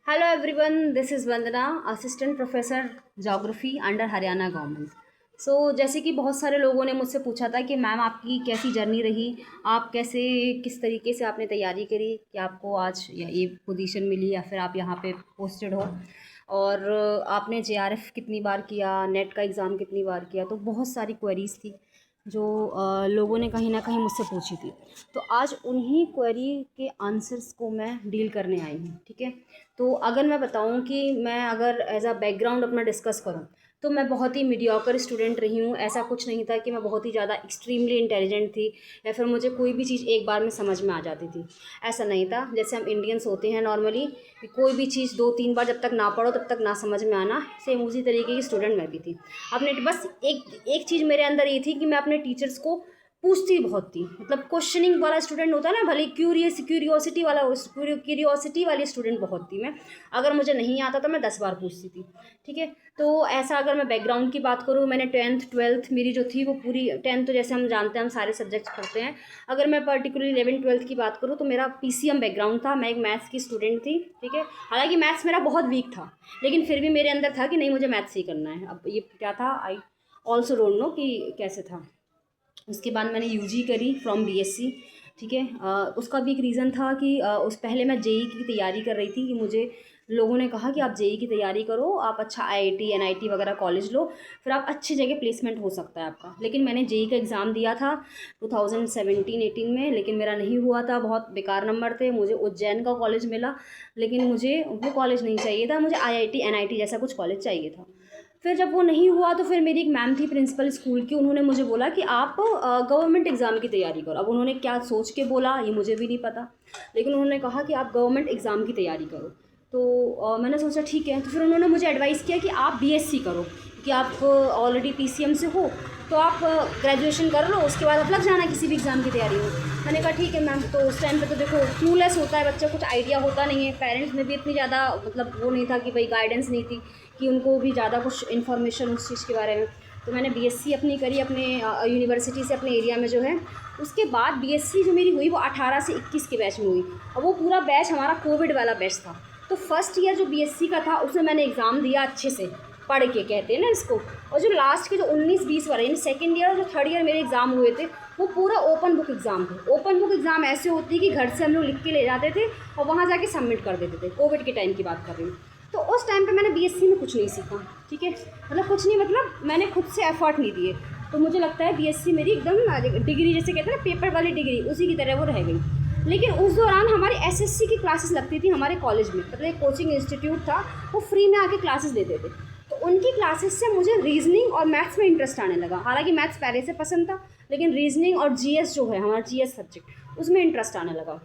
Hello everyone, this is Vandana, assistant professor geography under Haryana government. जैसे कि बहुत सारे लोगों ने मुझसे पूछा था कि मैम आपकी कैसी जर्नी रही, आप कैसे किस तरीके से आपने तैयारी करी कि आपको आज ये पोजीशन मिली या फिर आप यहाँ पे पोस्टेड हो। और आपने जेआरएफ कितनी बार किया, नेट का एग्ज़ाम कितनी बार किया। तो बहुत सारी क्वेरीज़ थी जो लोगों ने कहीं ना कहीं मुझसे पूछी थी। तो आज उन्हीं क्वेरी के आंसर्स को मैं डील करने आई हूँ। ठीक है। तो अगर मैं बताऊँ कि मैं अगर एज अ बैकग्राउंड अपना डिस्कस करूँ, तो मैं बहुत ही मीडियोकर स्टूडेंट रही हूँ। ऐसा कुछ नहीं था कि मैं बहुत ही ज़्यादा एक्सट्रीमली इंटेलिजेंट थी या फिर मुझे कोई भी चीज़ एक बार में समझ में आ जाती थी। ऐसा नहीं था। जैसे हम इंडियंस होते हैं नॉर्मली कि कोई भी चीज़ दो तीन बार जब तक ना पढ़ो तब तक ना समझ में आना, सेम उसी तरीके की स्टूडेंट मैं भी थी। अपने बस एक एक चीज़ मेरे अंदर ये थी कि मैं अपने टीचर्स को पूछती बहुत थी। मतलब क्वेश्चनिंग वाला स्टूडेंट होता है ना, भले क्यूरियोसिटी वाली स्टूडेंट बहुत थी मैं। अगर मुझे नहीं आता तो मैं 10 बार पूछती थी। ठीक है। तो ऐसा अगर मैं बैकग्राउंड की बात करूँ, मैंने टेंथ ट्वेल्थ मेरी जो थी वो पूरी, टेंथ तो जैसे हम जानते हैं हम सारे सब्जेक्ट्स पढ़ते हैं। अगर मैं पर्टिकुलरली 11th 12th की बात करूँ तो मेरा पीसीएम बैकग्राउंड था। मैं एक मैथ्स की स्टूडेंट थी। ठीक है। हालांकि मैथ्स मेरा बहुत वीक था, लेकिन फिर भी मेरे अंदर था कि नहीं, मुझे मैथ्स ही करना है। अब ये क्या था, आई ऑल्सो डोंट नो कि कैसे था। उसके बाद मैंने यूजी करी फ्रॉम बीएससी। ठीक है। उसका भी एक रीज़न था कि उस पहले मैं जेई की तैयारी कर रही थी कि मुझे लोगों ने कहा कि आप जेई की तैयारी करो, आप अच्छा आईआईटी एनआईटी वगैरह कॉलेज लो, फिर आप अच्छी जगह प्लेसमेंट हो सकता है आपका। लेकिन मैंने जेई का एग्ज़ाम दिया था 2017-18 में, लेकिन मेरा नहीं हुआ था। बहुत बेकार नंबर थे। मुझे उज्जैन का कॉलेज मिला, लेकिन मुझे वो कॉलेज नहीं चाहिए था। मुझे आईआईटी एनआईटी जैसा कुछ कॉलेज चाहिए था। फिर जब वो नहीं हुआ तो फिर मेरी एक मैम थी प्रिंसिपल स्कूल की, उन्होंने मुझे बोला कि आप गवर्नमेंट एग्ज़ाम की तैयारी करो। अब उन्होंने क्या सोच के बोला ये मुझे भी नहीं पता, लेकिन उन्होंने कहा कि आप गवर्नमेंट एग्ज़ाम की तैयारी करो। तो मैंने सोचा ठीक है। तो फिर उन्होंने मुझे एडवाइस किया कि आप बीएससी करो, कि आप ऑलरेडी पीसीएम से हो, तो आप ग्रेजुएशन कर लो, उसके बाद आप लग जाना किसी भी एग्ज़ाम की तैयारी में। मैंने कहा ठीक है मैम। तो उस टाइम पे तो देखो क्लूलेस होता है बच्चा, कुछ आइडिया होता नहीं है। पेरेंट्स में भी इतनी ज़्यादा मतलब वो नहीं था कि भाई गाइडेंस नहीं थी कि उनको भी ज़्यादा कुछ इन्फॉर्मेशन उस चीज़ के बारे में। तो मैंने बीएससी अपनी करी अपने यूनिवर्सिटी से, अपने एरिया में जो है। उसके बाद बीएससी जो मेरी हुई वो 18 से 21 के बैच में हुई, और वो पूरा बैच हमारा कोविड वाला बैच था। तो फर्स्ट ईयर जो बीएससी का था उसमें मैंने एग्ज़ाम दिया अच्छे से, पढ़ के कहते हैं ना इसको। और जो लास्ट के जो 19-20 वाले यानी सेकेंड ईयर और जो थर्ड ईयर मेरे एग्ज़ाम हुए थे, वो पूरा ओपन बुक एग्ज़ाम थे। ओपन बुक एग्ज़ाम ऐसे होती है कि घर से हम लोग लिख के ले जाते थे और वहाँ जाके सबमिट कर देते थे। कोविड के टाइम की बात कर रही हूँ। तो उस टाइम पे मैंने बीएससी में कुछ नहीं सीखा। ठीक है। मतलब कुछ नहीं, मतलब मैंने खुद से एफर्ट नहीं दिए। तो मुझे लगता है बीएससी मेरी एकदम डिग्री, जैसे कहते हैं ना पेपर वाली डिग्री, उसी की तरह वो रह गई। लेकिन उस दौरान हमारी एसएससी की क्लासेस लगती थी हमारे कॉलेज में। मतलब एक कोचिंग इंस्टीट्यूट था, वो फ्री में आके क्लासेस देते थे। तो उनकी क्लासेस से मुझे रीजनिंग और मैथ्स में इंटरेस्ट आने लगा। हालांकि मैथ्स पहले से पसंद था, लेकिन रीजनिंग और जीएस जो है हमारा जीएस सब्जेक्ट, उसमें इंटरेस्ट आने लगा।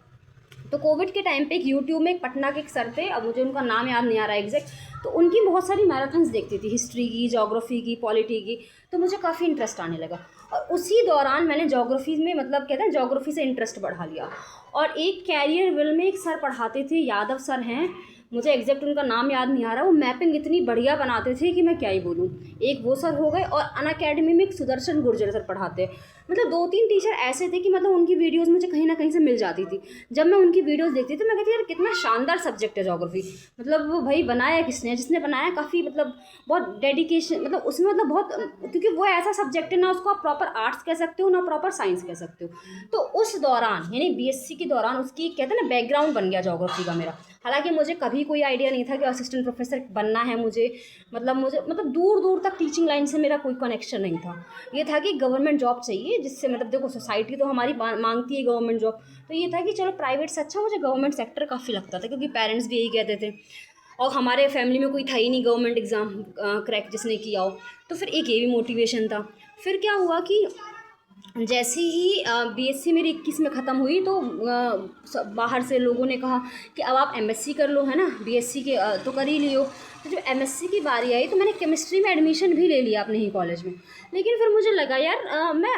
तो कोविड के टाइम पे एक यूट्यूब में एक पटना के एक सर थे, अब मुझे उनका नाम याद नहीं आ रहा है एग्जैक्ट। तो उनकी बहुत सारी मैराथन्स देखती थी, हिस्ट्री की, ज्योग्राफी की, पॉलिटी की। तो मुझे काफ़ी इंटरेस्ट आने लगा, और उसी दौरान मैंने ज्योग्राफी में, मतलब कहते हैं ज्योग्राफी से इंटरेस्ट बढ़ा लिया। और एक कैरियर विल में एक सर पढ़ाते थे, यादव सर हैं, मुझे एग्जैक्ट उनका नाम याद नहीं आ रहा। वो मैपिंग इतनी बढ़िया बनाते थे कि मैं क्या ही बोलूँ। एक वो सर हो गए, और अनअकैडमी में एक सुदर्शन गुर्जर सर पढ़ाते हैं। मतलब दो तीन टीचर ऐसे थे कि मतलब उनकी वीडियोस मुझे कहीं ना कहीं से मिल जाती थी। जब मैं उनकी वीडियोस देखती थी मैं कहती यार कितना शानदार सब्जेक्ट है ज्योग्राफी। मतलब वो भाई बनाया किसने, जिसने बनाया काफ़ी मतलब बहुत डेडिकेशन, मतलब उसमें मतलब बहुत, क्योंकि वो ऐसा सब्जेक्ट है ना उसको आप प्रॉपर आर्ट्स कह सकते हो ना प्रॉपर साइंस कह सकते हो। तो उस दौरान यानी बीएससी के दौरान उसकी कहते हैं ना बैकग्राउंड बन गया ज्योग्राफी का मेरा। हालांकि मुझे कभी कोई आइडिया नहीं था कि असिस्टेंट प्रोफेसर बनना है मुझे। मुझे दूर दूर तक टीचिंग लाइन से मेरा कोई कनेक्शन नहीं था। ये था कि गवर्नमेंट जॉब चाहिए, जिससे मतलब देखो सोसाइटी तो हमारी मांगती है गवर्नमेंट जॉब। तो ये था कि चलो प्राइवेट से अच्छा मुझे गवर्नमेंट सेक्टर काफ़ी लगता था, क्योंकि पेरेंट्स भी यही कहते थे, और हमारे फैमिली में कोई था ही नहीं गवर्नमेंट एग्ज़ाम क्रैक जिसने किया हो। तो फिर एक ये भी मोटिवेशन था। फिर क्या हुआ कि जैसे ही बीएससी मेरी 21 में ख़त्म हुई, तो बाहर से लोगों ने कहा कि अब आप एमएससी कर लो, है ना, बीएससी के तो कर ही लियो। तो जब एमएससी की बारी आई तो मैंने केमिस्ट्री में एडमिशन भी ले लिया अपने ही कॉलेज में। लेकिन फिर मुझे लगा यार मैं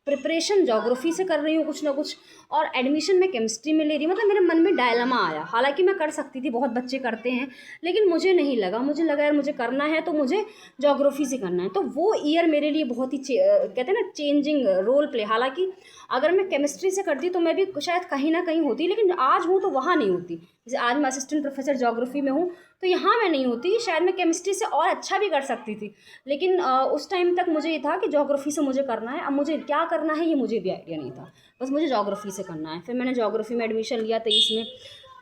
प्रिपरेशन ज्योग्राफी से कर रही हूँ कुछ ना कुछ, और एडमिशन मैं केमिस्ट्री में ले रही हूँ। मतलब मेरे मन में डायलमा आया, हालांकि मैं कर सकती थी, बहुत बच्चे करते हैं, लेकिन मुझे नहीं लगा, मुझे लगा यार मुझे करना है तो मुझे ज्योग्राफी से करना है। तो वो ईयर मेरे लिए बहुत ही कहते हैं ना चेंजिंग रोल प्ले। हालांकि अगर मैं केमिस्ट्री से करती तो मैं भी शायद कहीं ना कहीं होती, लेकिन आज हूँ तो वहाँ नहीं होती। जैसे आज मैं असिस्टेंट प्रोफेसर ज्योग्राफी में हूँ तो यहाँ मैं नहीं होती, शायद मैं केमिस्ट्री से और अच्छा भी कर सकती थी, लेकिन उस टाइम तक मुझे ये था कि ज्योग्राफी से मुझे करना है। अब मुझे क्या करना है ये मुझे भी आइडिया नहीं था, बस मुझे ज्योग्राफी से करना है। फिर मैंने ज्योग्राफी में एडमिशन लिया 23 में।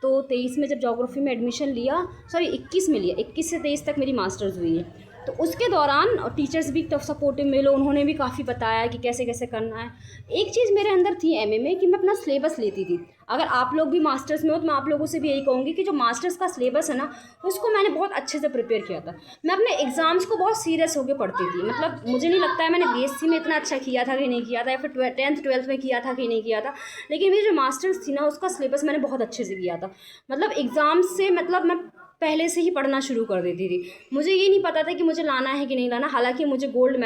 तो 23 में जब ज्योग्राफी में एडमिशन लिया, सॉरी 21 में लिया, 21 से 23 तक मेरी मास्टर्स हुई है। तो उसके दौरान टीचर्स भी तब सपोर्टिव मिले, उन्होंने भी काफ़ी बताया कि कैसे कैसे करना है। एक चीज़ मेरे अंदर थी एमए में कि मैं अपना सिलेबस लेती थी। अगर आप लोग भी मास्टर्स में हो तो मैं आप लोगों से भी यही कहूँगी कि जो मास्टर्स का सिलेबस है ना, उसको मैंने बहुत अच्छे से प्रिपेयर किया था। मैं अपने एग्ज़ाम्स को बहुत सीरियस होकर पढ़ती थी। मतलब मुझे नहीं लगता है मैंने बीएससी में इतना अच्छा किया था कि नहीं किया था, या फिर 10th 12th में किया था कि नहीं किया था, लेकिन मेरी जो मास्टर्स थी ना उसका सिलेबस मैंने बहुत अच्छे से किया था। मतलब एग्ज़ाम्स से मतलब मैं पहले से ही पढ़ना शुरू कर देती थी। मुझे ये नहीं पता था कि मुझे लाना है कि नहीं लाना। हालांकि मुझे गोल्ड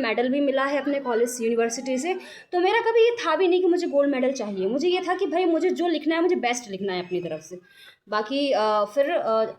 मेडल भी मिला है अपने कॉलेज यूनिवर्सिटी से, तो मेरा कभी ये था भी नहीं कि मुझे गोल्ड मेडल चाहिए। मुझे ये था कि भाई मुझे जो लिखना है मुझे बेस्ट लिखना है अपनी तरफ से। बाकी फिर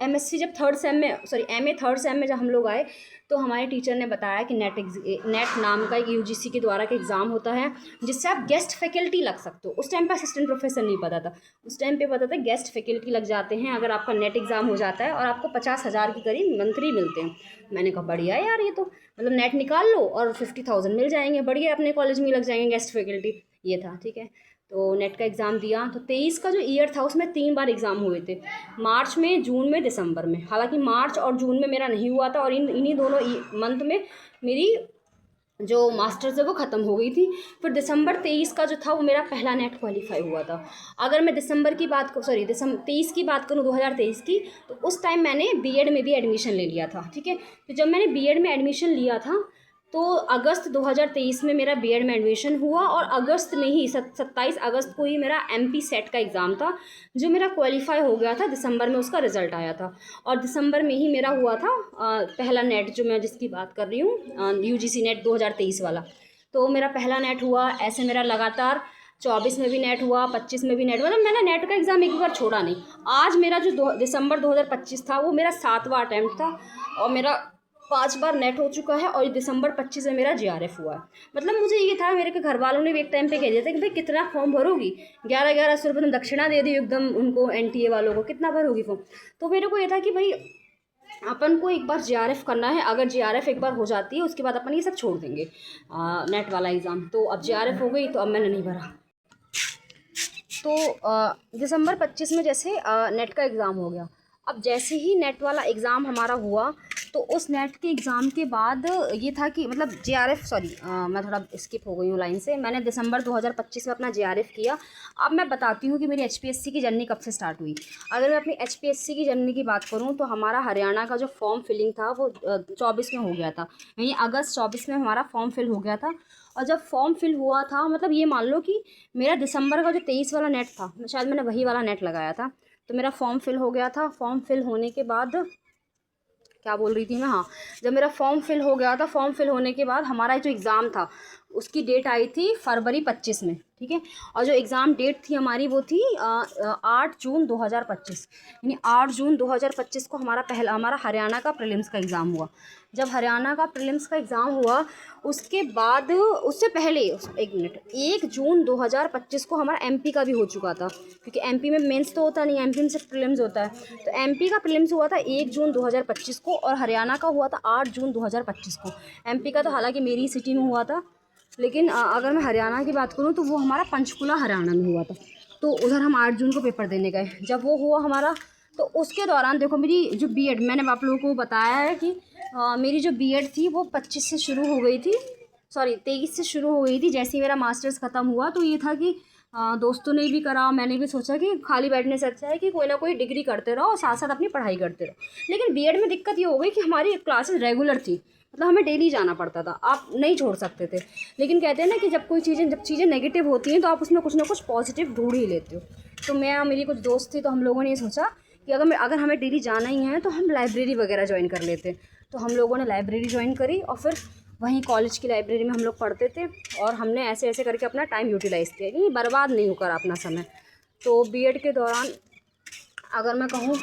एमएससी जब एमए थर्ड सेम में जब हम लोग आए तो हमारे टीचर ने बताया कि नेट नाम का एक यूजीसी के द्वारा का एग्ज़ाम होता है जिससे आप गेस्ट फैकल्टी लग सकते हो। उस टाइम पे असिस्टेंट प्रोफेसर नहीं पता था, उस टाइम पे पता था गेस्ट फैकल्टी लग जाते हैं अगर आपका नेट एग्ज़ाम हो जाता है, और आपको 50,000 के करीब मंथली मिलते हैं। मैंने कहा बढ़िया यार, ये तो मतलब नेट निकाल लो और 50,000 मिल जाएंगे, बढ़िया अपने कॉलेज में लग जाएंगे गेस्ट फैकल्टी। ये था ठीक है। तो नेट का एग्ज़ाम दिया। तो 23 का जो ईयर था उसमें 3 बार एग्ज़ाम हुए थे, मार्च में, जून में, दिसंबर में। हालांकि मार्च और जून में मेरा नहीं हुआ था, और इन्हीं दोनों मंथ में मेरी जो मास्टर्स है वो ख़त्म हो गई थी। फिर दिसंबर 23 का जो था वो मेरा पहला नेट क्वालिफाई हुआ था। अगर मैं दिसंबर की बात दिसंबर 23 की बात करूँ, 2023 की, तो उस टाइम मैंने बीएड में भी एडमिशन ले लिया था। ठीक है। तो जब मैंने बीएड में एडमिशन लिया था तो अगस्त 2023 में मेरा बीएड में एडमिशन हुआ, और अगस्त में ही 27 अगस्त को ही मेरा एमपी सेट का एग्ज़ाम था जो मेरा क्वालिफाई हो गया था। दिसंबर में उसका रिज़ल्ट आया था, और दिसंबर में ही मेरा हुआ था पहला नेट, जो मैं जिसकी बात कर रही हूँ यूजीसी नेट 2023 वाला। तो मेरा पहला नेट हुआ। ऐसे मेरा लगातार 24 में भी नेट हुआ, 25 में भी नेट हुआ। मतलब मैंने नेट का एग्ज़ाम एक बार छोड़ा नहीं। आज मेरा जो दिसंबर 2025 था वो मेरा 7वां अटैम्प्ट था, और मेरा 5 बार नेट हो चुका है, और दिसंबर 25 में मेरा जीआरएफ हुआ है। मतलब मुझे ये था, मेरे के घर वालों ने भी एक टाइम पे कह दिया था कि भाई कितना फॉर्म भरोगी, 1100 रुपये तुम दक्षिणा दे दी एकदम उनको, एनटीए वालों को, कितना भरोगी फॉर्म। तो मेरे को ये था कि भाई अपन को एक बार जीआरएफ करना है। अगर जीआरएफ एक बार हो जाती है उसके बाद अपन ये सब छोड़ देंगे नेट वाला एग्ज़ाम। तो अब जीआरएफ हो गई तो अब मैंने नहीं भरा। तो दिसंबर 25 में जैसे नेट का एग्ज़ाम हो गया। अब जैसे ही नेट वाला एग्ज़ाम हमारा हुआ तो उस नेट के एग्ज़ाम के बाद ये था कि मतलब जीआरएफ, मैं थोड़ा स्किप हो गई हूँ लाइन से। मैंने दिसंबर 2025 में अपना जीआरएफ किया। अब मैं बताती हूँ कि मेरी एचपीएससी की जर्नी कब से स्टार्ट हुई। अगर मैं अपनी एचपीएससी की जर्नी की बात करूँ तो हमारा हरियाणा का जो फॉर्म फिलिंग था वो 24 में हो गया था, यानी अगस्त 24 में हमारा फॉर्म फिल हो गया था। और जब फॉर्म फिल हुआ था, मतलब ये मान लो कि मेरा दिसंबर का जो 23 वाला नेट था, शायद मैंने वही वाला नेट लगाया था, तो मेरा फॉर्म फिल हो गया था। फॉर्म फिल होने के बाद क्या बोल रही थी मैं, हाँ, जब मेरा फॉर्म फिल हो गया था, फॉर्म फिल होने के बाद हमारा जो एग्ज़ाम था उसकी डेट आई थी फरवरी 25 में। ठीक है। और जो एग्ज़ाम डेट थी हमारी वो थी 8 जून 2025, यानी 8 जून 2025 को हमारा हरियाणा का प्रीलिम्स का एग्ज़ाम हुआ। जब हरियाणा का प्रीलिम्स का एग्ज़ाम हुआ उसके बाद, उससे पहले 1 जून 2025 को हमारा एमपी का भी हो चुका था, क्योंकि एमपी में मेंस तो होता नहीं, एमपी में सिर्फ प्रीलिम्स होता है। तो एमपी का प्रीलिम्स हुआ था 1 जून 2025 को, और हरियाणा का हुआ था 8 जून 2025 को। एमपी का तो हालांकि मेरी सिटी में हुआ था, लेकिन अगर मैं हरियाणा की बात करूँ तो वो हमारा पंचकुला हरियाणा में हुआ था। तो उधर हम 8 जून को पेपर देने गए। जब वो हुआ हमारा, तो उसके दौरान देखो मेरी जो बीएड, मैंने आप लोगों को बताया है कि मेरी जो बीएड थी वो 25 से शुरू हो गई थी, 23 से शुरू हो गई थी। जैसे ही मेरा मास्टर्स ख़त्म हुआ तो ये था कि दोस्तों ने भी करा, मैंने भी सोचा कि खाली बैठने से अच्छा है कि कोई ना कोई डिग्री करते रहो और साथ साथ अपनी पढ़ाई करते रहो। लेकिन बीएड में दिक्कत ये हो गई कि हमारी क्लासेस रेगुलर थी, मतलब हमें डेली जाना पड़ता था, आप नहीं छोड़ सकते थे। लेकिन कहते हैं ना कि जब चीज़ें नेगेटिव होती हैं तो आप उसमें कुछ ना कुछ पॉजिटिव ढूंढ ही लेते हो। तो मैं और मेरी कुछ दोस्त थी, तो हम लोगों ने ये सोचा कि अगर हमें डेली जाना ही है तो हम लाइब्रेरी वगैरह ज्वाइन कर लेते। तो हम लोगों ने लाइब्रेरी ज्वाइन करी, और फिर वहीं कॉलेज की लाइब्रेरी में हम लोग पढ़ते थे और हमने ऐसे ऐसे करके अपना टाइम यूटिलाइज़ किया कि बर्बाद नहीं होकर अपना समय। तो बीएड के दौरान अगर मैं कहूँ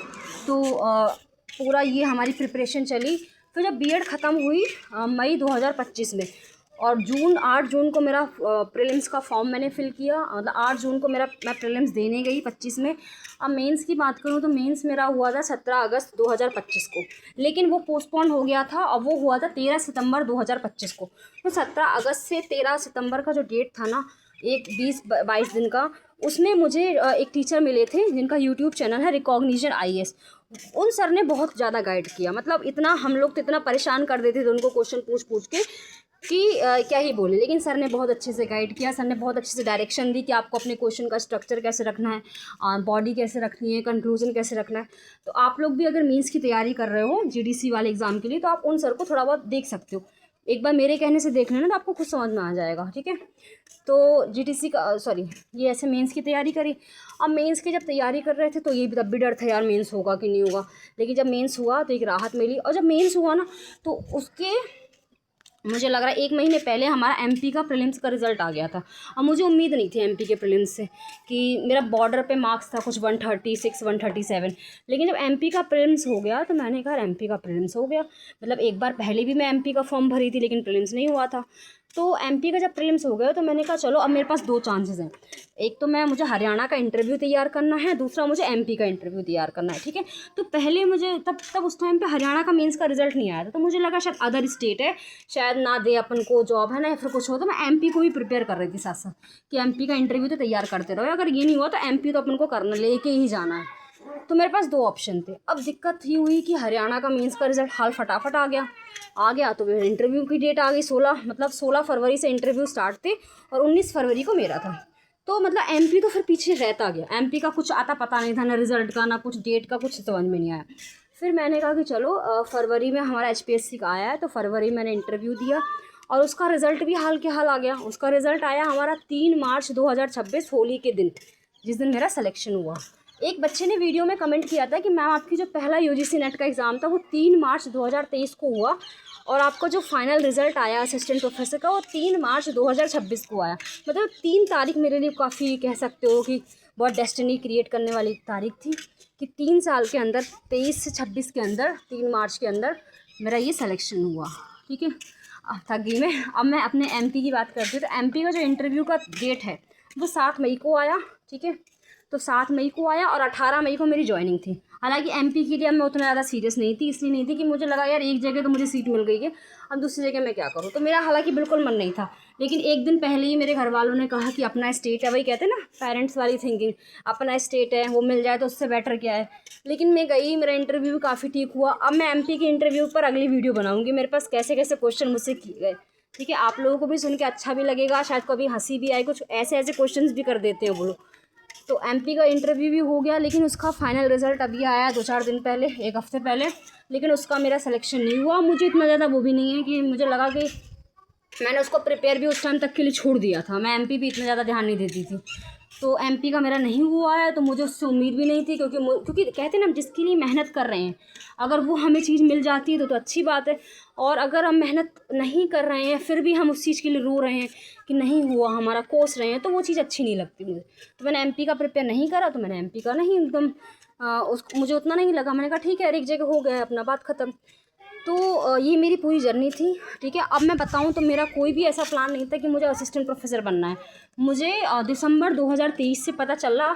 तो पूरा ये हमारी प्रिपरेशन चली। फिर जब बीएड ख़त्म हुई मई 2025 में, और 8 जून को मेरा प्रीलिम्स का फॉर्म मैंने फ़िल किया, मतलब 8 जून को मैं प्रीलिम्स देने गई 25 में। अब मेंस की बात करूँ तो मेंस मेरा हुआ था 17 अगस्त 2025 को, लेकिन वो पोस्टपोन हो गया था और वो हुआ था 13 सितंबर 2025 को। तो 17 अगस्त से 13 सितंबर का जो डेट था ना, एक 20-22 दिन का, उसमें मुझे एक टीचर मिले थे जिनका यूट्यूब चैनल है रिकॉग्निशन IAS। उन सर ने बहुत ज़्यादा गाइड किया, मतलब इतना हम लोग तो इतना परेशान कर देते थे उनको क्वेश्चन पूछ के कि क्या ही बोले, लेकिन सर ने बहुत अच्छे से गाइड किया। सर ने बहुत अच्छे से डायरेक्शन दी कि आपको अपने क्वेश्चन का स्ट्रक्चर कैसे रखना है, बॉडी कैसे रखनी है, कंक्लूजन कैसे रखना है। तो आप लोग भी अगर मीन्स की तैयारी कर रहे हो GDC वाले एग्ज़ाम के लिए, तो आप उन सर को थोड़ा बहुत देख सकते हो। एक बार मेरे कहने से देख लेना तो आपको खुद समझ में आ जाएगा, ठीक है। तो GTC का ये ऐसे मेंस की तैयारी करी। अब मेंस की जब तैयारी कर रहे थे तो ये भी तब भी डर था यार मेंस होगा कि नहीं होगा, लेकिन जब मेंस हुआ तो एक राहत मिली। और जब मेंस हुआ ना तो उसके मुझे लग रहा है 1 महीने पहले हमारा MP का प्रीलिम्स का रिज़ल्ट आ गया था। अब मुझे उम्मीद नहीं थी MP के प्रीलिम्स से, कि मेरा बॉर्डर पे मार्क्स था कुछ 136 137, लेकिन जब MP का प्रीलिम्स हो गया तो मैंने कहा MP का प्रीलिम्स हो गया, मतलब एक बार पहले भी मैं MP का फॉर्म भरी थी लेकिन प्रीलिम्स नहीं हुआ था। तो MP का जब प्रीलिम्स हो गया तो मैंने कहा चलो अब मेरे पास 2 चांसेस हैं, एक तो मुझे हरियाणा का इंटरव्यू तैयार करना है, दूसरा मुझे MP का इंटरव्यू तैयार करना है, ठीक है। तो पहले मुझे तब उस टाइम पे हरियाणा का मेंस का रिजल्ट नहीं आया था, तो मुझे लगा शायद अदर स्टेट है, शायद ना दे अपन को जॉब, है ना, या फिर कुछ हो। तो मैं MP को भी प्रिपेयर कर रही थी साथ साथ कि MP का इंटरव्यू तो तैयार करते रहो, अगर ये नहीं हुआ तो MP तो अपन को करना लेके ही जाना है। तो मेरे पास 2 ऑप्शन थे। अब दिक्कत ये हुई कि हरियाणा का मेंस का रिजल्ट हाल फटाफट आ गया तो फिर इंटरव्यू की डेट आ गई 16 फरवरी से इंटरव्यू स्टार्ट थे और 19 फरवरी को मेरा था। तो मतलब MP तो फिर पीछे रहता गया, MP का कुछ आता पता नहीं था, ना रिजल्ट का ना कुछ डेट का, कुछ समझ में नहीं आया। फिर मैंने कहा कि चलो फरवरी में हमारा HPSC का आया है, तो फरवरी में मैंने इंटरव्यू दिया और उसका रिज़ल्ट भी हाल के हाल आ गया। उसका रिज़ल्ट आया हमारा 3 मार्च 2026 होली के दिन, जिस दिन मेरा सिलेक्शन हुआ। एक बच्चे ने वीडियो में कमेंट किया था कि मैम आपकी जो पहला UGC नेट का एग्ज़ाम था वो 3 मार्च 2023 को हुआ और आपका जो फाइनल रिज़ल्ट आया असिस्टेंट प्रोफेसर का वो 3 मार्च 2026 को आया। मतलब 3 तारीख मेरे लिए काफ़ी कह सकते हो कि बहुत डेस्टिनी क्रिएट करने वाली तारीख थी कि 3 साल के अंदर 23 से 26 के अंदर 3 मार्च के अंदर मेरा ये सिलेक्शन हुआ, ठीक है। थक गई मैं। अब मैं अपने MP की बात करती हूँ। तो MP का जो इंटरव्यू का डेट है वो 7 मई को आया, ठीक है। तो 7 मई को आया और 18 मई को मेरी ज्वाइनिंग थी। हालांकि MP के लिए मैं उतना ज़्यादा सीरियस नहीं थी, इसलिए नहीं थी कि मुझे लगा यार एक जगह तो मुझे सीट मिल गई है, अब दूसरी जगह मैं क्या करूँ। तो मेरा हालांकि बिल्कुल मन नहीं था, लेकिन एक दिन पहले ही मेरे घर वालों ने कहा कि अपना स्टेट है, वही कहते हैं ना पेरेंट्स वाली थिंकिंग, अपना स्टेट है वो मिल जाए तो उससे बेटर क्या है। लेकिन मैं गई, मेरा इंटरव्यू काफ़ी ठीक हुआ। अब मैं MP के इंटरव्यू पर अगली वीडियो बनाऊँगी, मेरे पास कैसे कैसे क्वेश्चन मुझसे किए गए, ठीक है। आप लोगों को भी सुन के अच्छा भी लगेगा, शायद कभी हंसी भी आए, कुछ ऐसे ऐसे क्वेश्चन भी कर देते हैं वो लोग। तो MP का इंटरव्यू भी हो गया, लेकिन उसका फाइनल रिज़ल्ट अभी आया 2-4 दिन पहले, 1 हफ़्ते पहले, लेकिन उसका मेरा सिलेक्शन नहीं हुआ। मुझे इतना ज़्यादा वो भी नहीं है कि मुझे लगा कि मैंने उसको प्रिपेयर भी उस टाइम तक के लिए छोड़ दिया था, मैं MP भी इतना ज़्यादा ध्यान नहीं देती थी। तो MP का मेरा नहीं हुआ है, तो मुझे उससे उम्मीद भी नहीं थी, क्योंकि कहते हैं ना जिसके लिए मेहनत कर रहे हैं अगर वो हमें चीज़ मिल जाती है तो अच्छी बात है, और अगर हम मेहनत नहीं कर रहे हैं फिर भी हम उस चीज़ के लिए रो रहे हैं कि नहीं हुआ हमारा, कोस रहे हैं, तो वो चीज़ अच्छी नहीं लगती मुझे। तो मैंने MP का प्रिपेयर नहीं करा, तो मैंने MP का नहीं एकदम मुझे उतना नहीं लगा, मैंने कहा ठीक है यार एक जगह हो गया अपना, बात ख़त्म। तो ये मेरी पूरी जर्नी थी, ठीक है। अब मैं बताऊं तो मेरा कोई भी ऐसा प्लान नहीं था कि मुझे असिस्टेंट प्रोफेसर बनना है। मुझे दिसंबर 2023 से पता चला,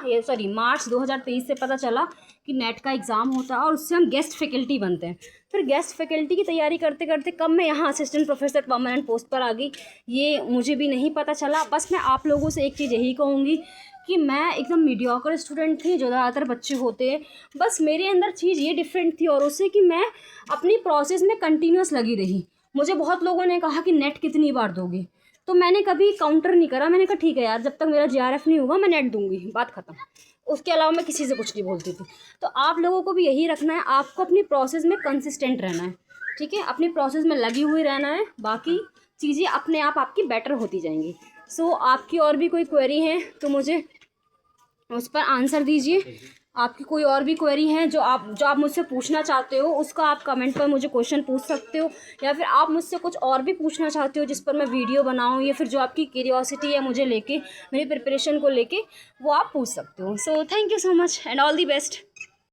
मार्च 2023 से पता चला कि नेट का एग्ज़ाम होता है और उससे हम गेस्ट फैकल्टी बनते हैं। फिर गेस्ट फैकल्टी की तैयारी करते करते कब मैं यहाँ असिस्टेंट प्रोफेसर परमानेंट पोस्ट पर आ गई, ये मुझे भी नहीं पता चला। बस मैं आप लोगों से एक चीज़ यही कहूँगी कि मैं एकदम मीडियोकर स्टूडेंट थी, जो ज़्यादातर बच्चे होते हैं। बस मेरे अंदर चीज़ ये डिफरेंट थी और उससे कि मैं अपनी प्रोसेस में कंटिन्यूस लगी रही। मुझे बहुत लोगों ने कहा कि नेट कितनी बार दोगे, तो मैंने कभी काउंटर नहीं करा। मैंने कहा ठीक है यार, जब तक मेरा JRF नहीं होगा मैं नेट दूंगी, बात ख़त्म। उसके अलावा मैं किसी से कुछ नहीं बोलती थी। तो आप लोगों को भी यही रखना है, आपको अपनी प्रोसेस में कंसिस्टेंट रहना है, ठीक है। अपनी प्रोसेस में लगी हुई रहना है, बाकी चीज़ें अपने आप आपकी बेटर होती जाएंगी। सो आपकी और भी कोई क्वेरी है तो मुझे उस पर आंसर दीजिए, आपकी कोई और भी क्वेरी है जो आप मुझसे पूछना चाहते हो, उसका आप कमेंट पर मुझे क्वेश्चन पूछ सकते हो, या फिर आप मुझसे कुछ और भी पूछना चाहते हो जिस पर मैं वीडियो बनाऊं, या फिर जो आपकी क्यूरियोसिटी है मुझे लेके, मेरी प्रिपरेशन को लेके, वो आप पूछ सकते हो। So thank you so much and all the best.